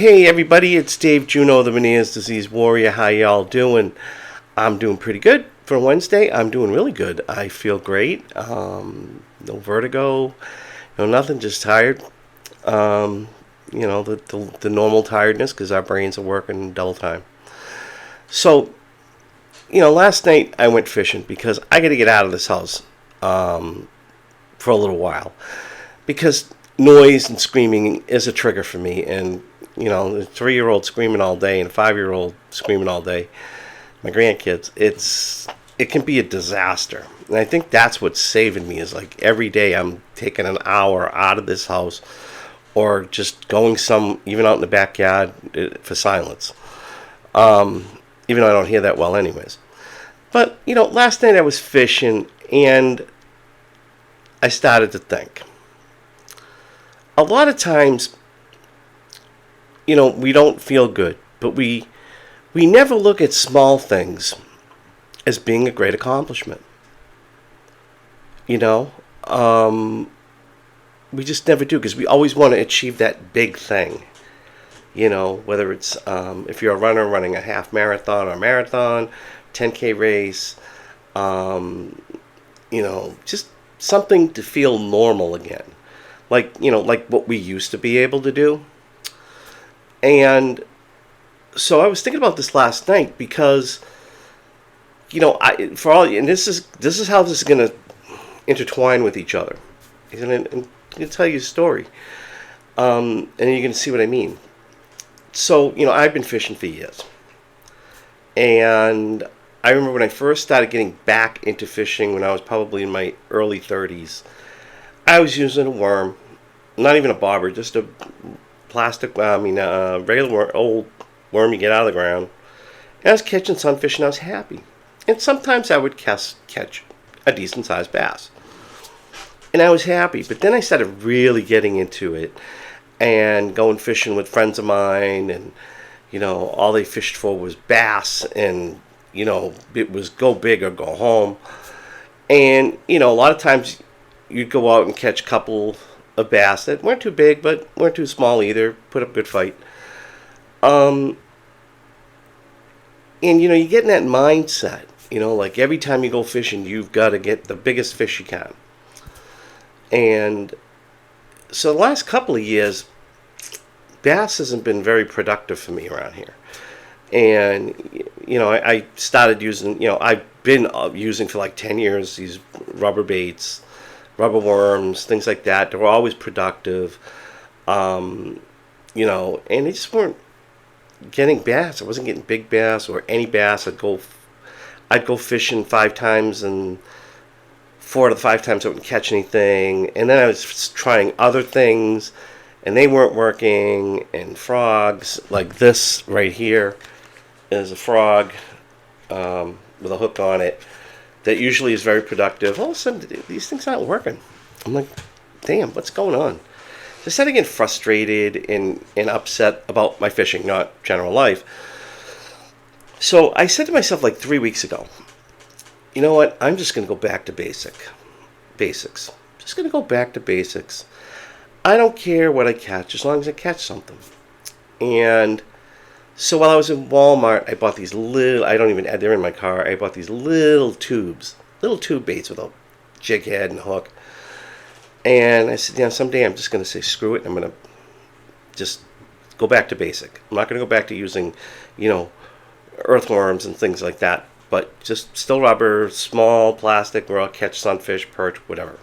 Hey everybody, it's Dave Juno, the Meniere's Disease Warrior. How y'all doing? I'm doing pretty good for Wednesday. I'm doing really good. I feel great. No vertigo, no nothing, just tired. Um, the normal tiredness because our brains are working double time. So, last night I went fishing because I got to get out of this house for a little while because noise and screaming is a trigger for me. And a 3-year-old screaming all day and a 5-year-old screaming all day, my grandkids, it can be a disaster. And I think that's what's saving me is like every day I'm taking an hour out of this house or just going even out in the backyard for silence. Even though I don't hear that well anyways. But, last night I was fishing and I started to think. A lot of times, we don't feel good, but we never look at small things as being a great accomplishment. We just never do because we always want to achieve that big thing. Whether it's if you're a runner running a half marathon or a marathon, 10K race, just something to feel normal again. Like what we used to be able to do. And so I was thinking about this last night because, and this is how this is going to intertwine with each other. I'm going to tell you a story, and you're going to see what I mean. So, I've been fishing for years, and I remember when I first started getting back into fishing when I was probably in my early 30s. I was using a worm, not even a bobber, just a plastic, regular old worm you get out of the ground. And I was catching sunfish and I was happy. And sometimes I would catch a decent sized bass. And I was happy. But then I started really getting into it and going fishing with friends of mine. And, all they fished for was bass. And, it was go big or go home. And, a lot of times you'd go out and catch a couple of bass that weren't too big but weren't too small either, put up a good fight. And you get in that mindset, like every time you go fishing you've got to get the biggest fish you can. And so the last couple of years bass hasn't been very productive for me around here. And I started using, I've been using for like 10 years these rubber baits, rubber worms, things like that. They were always productive, and they just weren't getting bass. I wasn't getting big bass or any bass. I'd go fishing 5 times, and 4 out of the 5 times I wouldn't catch anything. And then I was trying other things, and they weren't working. And frogs, like this right here, is a frog with a hook on it. That usually is very productive. All of a sudden, these things aren't working. I'm like, damn, what's going on? So I started getting frustrated and upset about my fishing, not general life. So I said to myself like 3 weeks ago, you know what? I'm just going to go back to basics. Just going to go back to basics. I don't care what I catch as long as I catch something. And so while I was in Walmart, I bought these they're in my car. I bought these little tube baits with a jig head and hook. And I said, someday I'm just going to say screw it. I'm going to just go back to basic. I'm not going to go back to using, earthworms and things like that. But just still rubber, small plastic where I'll catch sunfish, perch, whatever.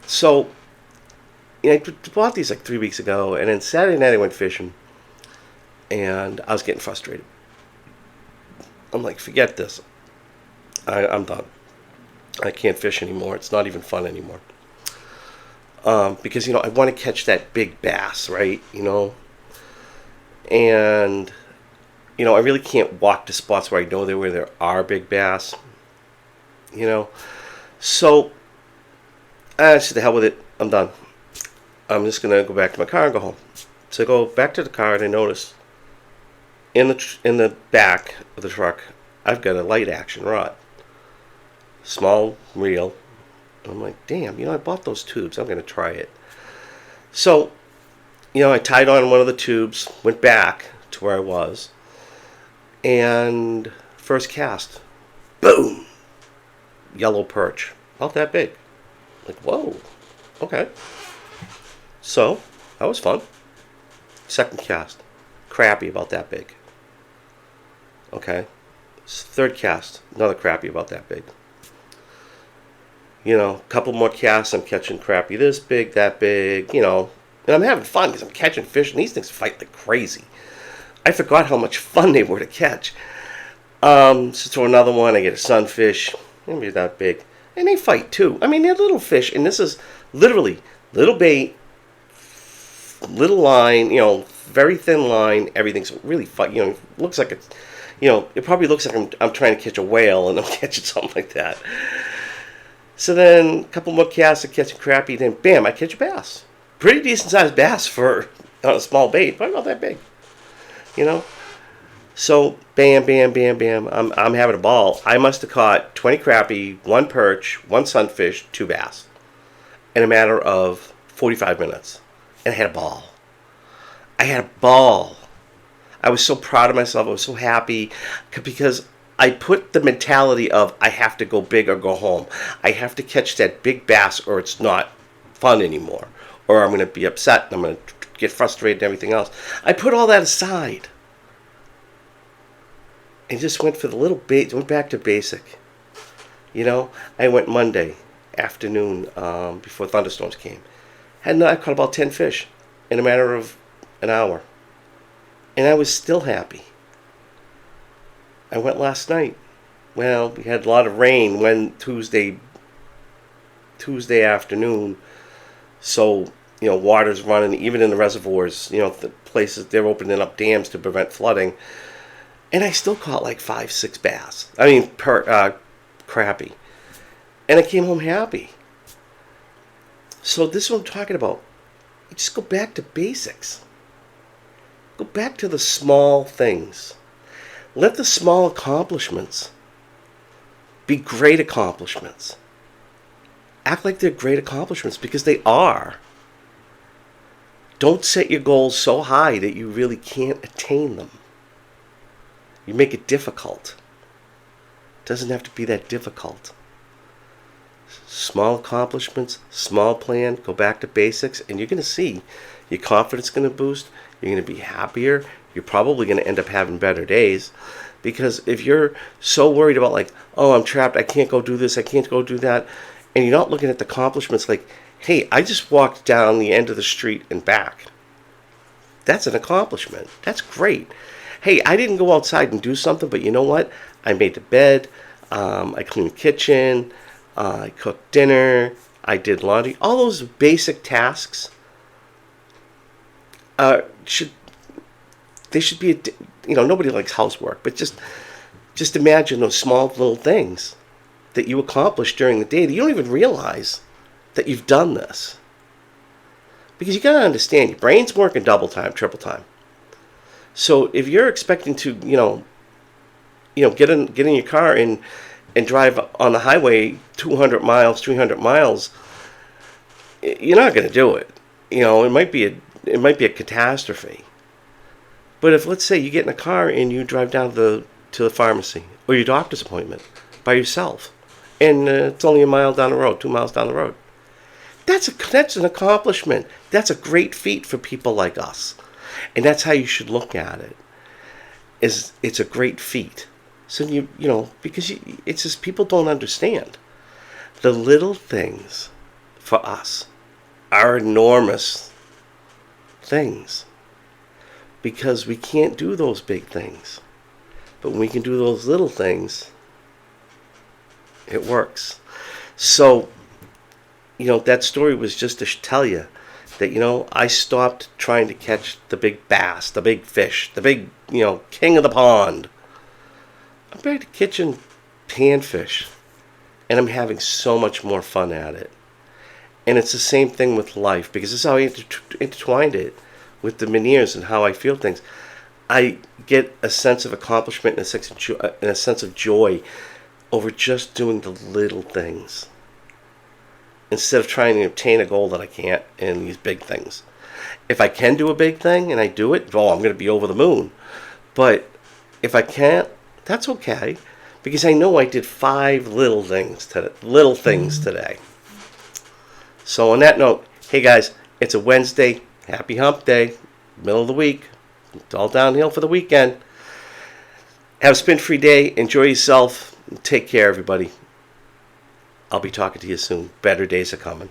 So I bought these like 3 weeks ago, and then Saturday night I went fishing, and I was getting frustrated. I'm like, forget this. I'm done. I can't fish anymore. It's not even fun anymore. Because, I want to catch that big bass, right? And, I really can't walk to spots where I know where there are big bass. So I said, the hell with it. I'm done. I'm just going to go back to my car and go home. So I go back to the car and I notice in the back of the truck, I've got a light action rod. Small reel. I'm like, damn, I bought those tubes. I'm going to try it. So I tied on one of the tubes, went back to where I was, and first cast, boom, yellow perch, about that big. Like, whoa, okay. So, that was fun. Second cast, crappie about that big. Okay. Third cast, another crappie about that big. A couple more casts, I'm catching crappie this big, that big, and I'm having fun because I'm catching fish, and these things fight like crazy. I forgot how much fun they were to catch. So throw another one, I get a sunfish, maybe that big, and they fight too. I mean, they're little fish, and this is literally little bait, little line, very thin line. Everything's really fight. Looks like it's, it probably looks like I'm trying to catch a whale, and I'm catching something like that. So then a couple more casts, I catch a crappie, then bam, I catch a bass. Pretty decent sized bass for a small bait, probably not that big. So bam, bam, bam, bam. I'm having a ball. I must have caught 20 crappie, 1 perch, 1 sunfish, 2 bass in a matter of 45 minutes. And I had a ball. I was so proud of myself. I was so happy because I put the mentality of I have to go big or go home. I have to catch that big bass or it's not fun anymore. Or I'm going to be upset and I'm going to get frustrated and everything else. I put all that aside and just went for the little bait, went back to basic. I went Monday afternoon before thunderstorms came. I caught about 10 fish in a matter of an hour. And I was still happy. I went last night. Well, we had a lot of rain Tuesday afternoon. So, water's running, even in the reservoirs, the places, they're opening up dams to prevent flooding. And I still caught like 5-6 bass. Crappie. And I came home happy. So this is what I'm talking about. You just go back to basics. Go back to the small things. Let the small accomplishments be great accomplishments. Act like they're great accomplishments because they are. Don't set your goals so high that you really can't attain them. You make it difficult. It doesn't have to be that difficult. Small accomplishments, small plan, go back to basics, and you're going to see your confidence is going to boost. You're going to be happier. You're probably going to end up having better days. Because if you're so worried about like, oh, I'm trapped, I can't go do this, I can't go do that, and you're not looking at the accomplishments like, hey, I just walked down the end of the street and back. That's an accomplishment. That's great. Hey, I didn't go outside and do something, but you know what? I made the bed, I cleaned the kitchen, I cooked dinner, I did laundry. All those basic tasks should be, nobody likes housework, but just imagine those small little things that you accomplish during the day that you don't even realize that you've done this. Because you got to understand, your brain's working double time, triple time. So if you're expecting to, get in your car and drive on the highway 200 miles, 300 miles, you're not going to do it. It might be a catastrophe. But if, let's say, you get in a car and you drive down to the pharmacy or your doctor's appointment by yourself, and it's only a mile down the road, 2 miles down the road, that's an accomplishment. That's a great feat for people like us, and that's how you should look at it. It's a great feat. So because it's just people don't understand the little things for us are enormous things. Because we can't do those big things. But when we can do those little things, it works. So, that story was just to tell you that, I stopped trying to catch the big bass, the big fish, the big, king of the pond. I'm back to catching panfish. And I'm having so much more fun at it. And it's the same thing with life, because this is how I intertwined it with the Menieres and how I feel things. I get a sense of accomplishment and a sense of joy over just doing the little things, instead of trying to obtain a goal that I can't in these big things. If I can do a big thing and I do it, I'm going to be over the moon. But if I can't, that's okay, because I know I did 5 little things today. So on that note, hey guys, it's a Wednesday. Happy Hump Day, middle of the week. It's all downhill for the weekend. Have a spin-free day. Enjoy yourself. Take care, everybody. I'll be talking to you soon. Better days are coming.